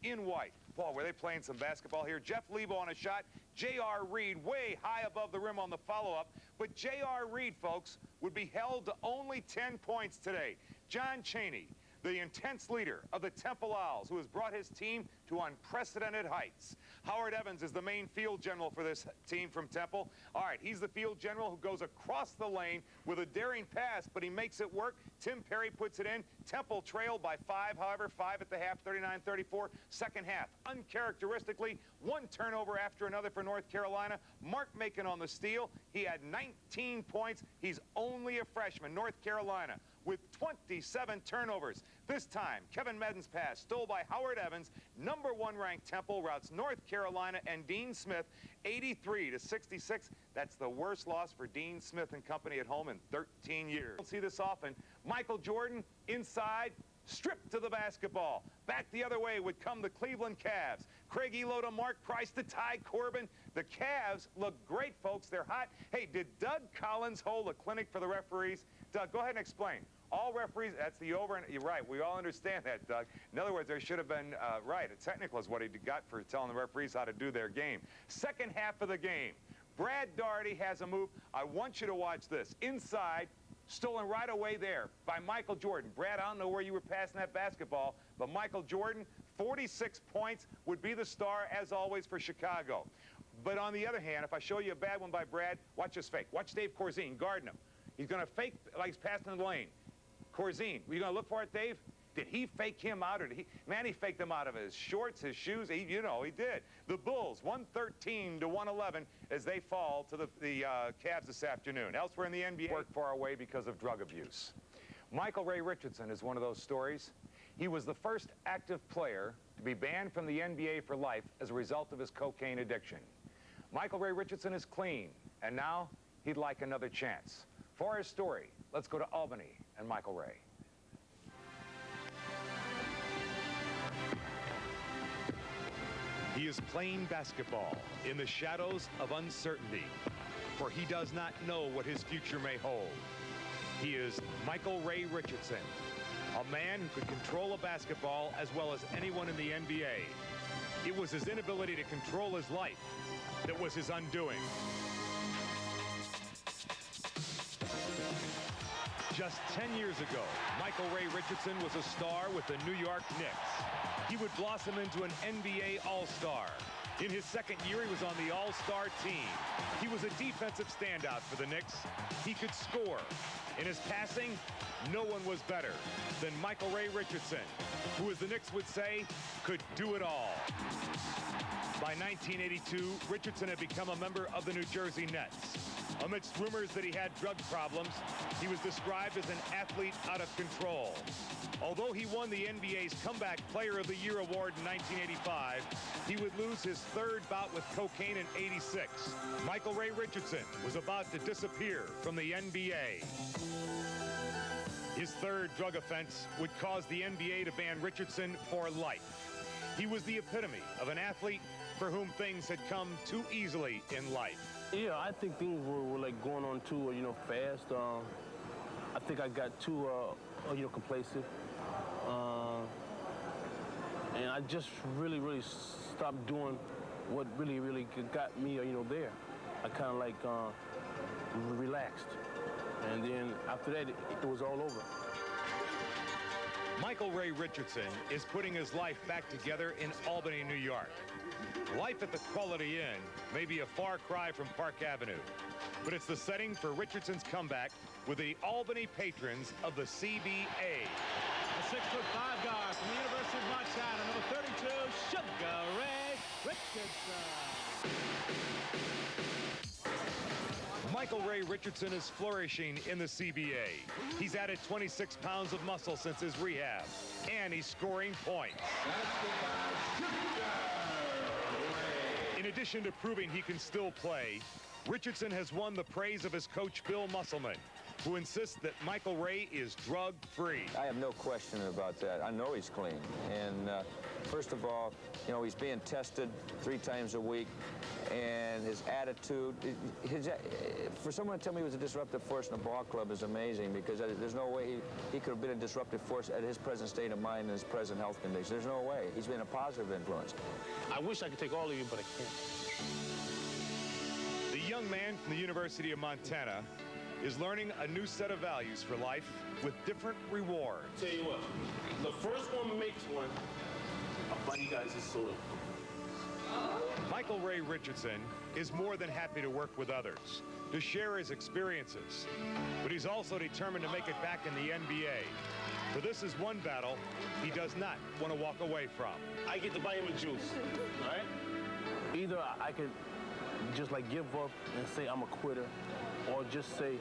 in white. Boy, were they playing some basketball here. Jeff Lebo on a shot. J.R. Reed way high above the rim on the follow-up. But J.R. Reed, folks, would be held to only 10 points today. John Chaney, the intense leader of the Temple Owls, who has brought his team to unprecedented heights. Howard Evans is the main field general for this team from Temple. All right, he's the field general who goes across the lane with a daring pass, but he makes it work. Tim Perry puts it in. Temple trailed by 5, however, 5 at the half, 39-34. Second half, uncharacteristically, one turnover after another for North Carolina. Mark Macon on the steal. He had 19 points. He's only a freshman. North Carolina with 27 turnovers. This time, Kevin Medden's pass, stole by Howard Evans. Number 1 ranked Temple routs North Carolina and Dean Smith 83-66. That's the worst loss for Dean Smith and company at home in 13 years. We'll see this often. Michael Jordan inside, stripped to the basketball. Back the other way would come the Cleveland Cavs. Craig Elo to Mark Price to Ty Corbin. The Cavs look great, folks. They're hot. Hey, did Doug Collins hold a clinic for the referees? Doug, go ahead and explain. All referees, that's the over, and you're right, we all understand that, Doug. In other words, there should have been, right, a technical is what he got for telling the referees how to do their game. Second half of the game, Brad Daugherty has a move. I want you to watch this. Inside, stolen right away there by Michael Jordan. Brad, I don't know where you were passing that basketball, but Michael Jordan, 46 points, would be the star, as always, for Chicago. But on the other hand, if I show you a bad one by Brad, watch this fake. Watch Dave Corzine guarding him. He's going to fake like he's passing in the lane. Corzine, were you going to look for it, Dave? Did he fake him out, or did he? Man, he faked him out of his shorts, his shoes. You know, he did. The Bulls, 113-111 as they fall to the Cavs this afternoon. Elsewhere in the NBA, work far away because of drug abuse. Michael Ray Richardson is one of those stories. He was the first active player to be banned from the NBA for life as a result of his cocaine addiction. Michael Ray Richardson is clean, and now he'd like another chance. For his story, let's go to Albany and Michael Ray. He is playing basketball in the shadows of uncertainty, for he does not know what his future may hold. He is Michael Ray Richardson, a man who could control a basketball as well as anyone in the NBA. It was his inability to control his life that was his undoing. Just 10 years ago, Michael Ray Richardson was a star with the New York Knicks. He would blossom into an NBA All-Star. In his second year, he was on the All-Star team. He was a defensive standout for the Knicks. He could score. In his passing, no one was better than Michael Ray Richardson, who, as the Knicks would say, could do it all. By 1982, Richardson had become a member of the New Jersey Nets. Amidst rumors that he had drug problems, he was described as an athlete out of control. Although he won the NBA's Comeback Player of the Year award in 1985, he would lose his third bout with cocaine in '86. Michael Ray Richardson was about to disappear from the NBA. His third drug offense would cause the NBA to ban Richardson for life. He was the epitome of an athlete for whom things had come too easily in life. Yeah, I think things were like going on too, fast. I think I got too, complacent. And I just really stopped doing what really got me, there. I kind of like relaxed. And then after that, it was all over. Michael Ray Richardson is putting his life back together in Albany, New York. Life at the Quality Inn may be a far cry from Park Avenue, but it's the setting for Richardson's comeback with the Albany patrons of the CBA. A 6'5" guard from the University of Montana, number 32, Sugar Ray Richardson. Michael Ray Richardson is flourishing in the CBA. He's added 26 pounds of muscle since his rehab, and he's scoring points. In addition to proving he can still play, Richardson has won the praise of his coach, Bill Musselman, who insists that Michael Ray is drug-free. I have no question about that. I know he's clean. And First of all, you know, he's being tested 3 times a week, and his attitude, for someone to tell me he was a disruptive force in a ball club is amazing, because there's no way he could have been a disruptive force at his present state of mind and his present health conditions. There's no way. He's been a positive influence. I wish I could take all of you, but I can't. The young man from the University of Montana is learning a new set of values for life with different rewards. Tell you what, the first one makes one. I'll buy you guys a salute. Michael Ray Richardson is more than happy to work with others, to share his experiences, but he's also determined to make it back in the NBA. For this is one battle he does not want to walk away from. I get to buy him a juice, all right? Either I could just like give up and say I'm a quitter, or just say,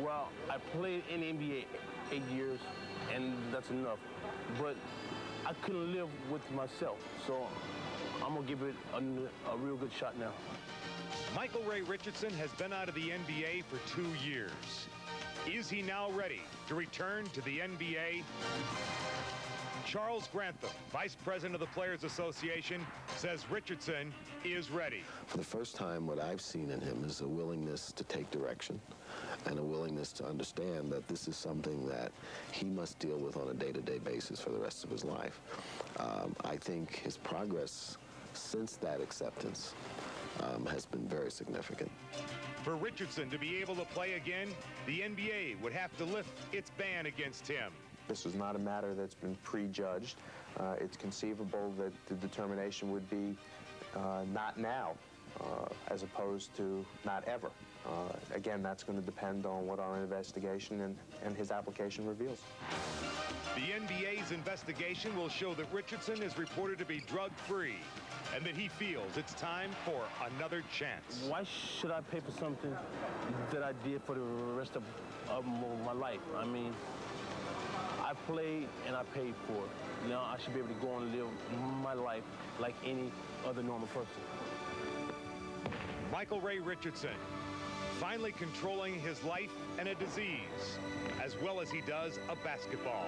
well, I played in the NBA 8 years, and that's enough. But I couldn't live with myself, so I'm gonna give it a real good shot now. Michael Ray Richardson has been out of the NBA for 2 years. Is he now ready to return to the NBA? Charles Grantham, Vice President of the Players Association, says Richardson is ready. For the first time, what I've seen in him is a willingness to take direction and a willingness to understand that this is something that he must deal with on a day-to-day basis for the rest of his life. I think his progress since that acceptance has been very significant. For Richardson to be able to play again, the NBA would have to lift its ban against him. This is not a matter that's been prejudged. It's conceivable that the determination would be not now, as opposed to not ever. Again, that's going to depend on what our investigation and his application reveals. The NBA's investigation will show that Richardson is reported to be drug-free and that he feels it's time for another chance. Why should I pay for something that I did for the rest of my life? I mean, I played and I paid for it. Now I should be able to go and live my life like any other normal person. Michael Ray Richardson, finally controlling his life and a disease, as well as he does a basketball.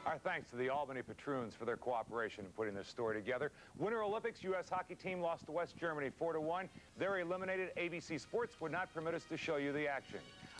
Our thanks to the Albany Patroons for their cooperation in putting this story together. Winter Olympics, U.S. hockey team lost to West Germany 4-1. They're eliminated. ABC Sports would not permit us to show you the action.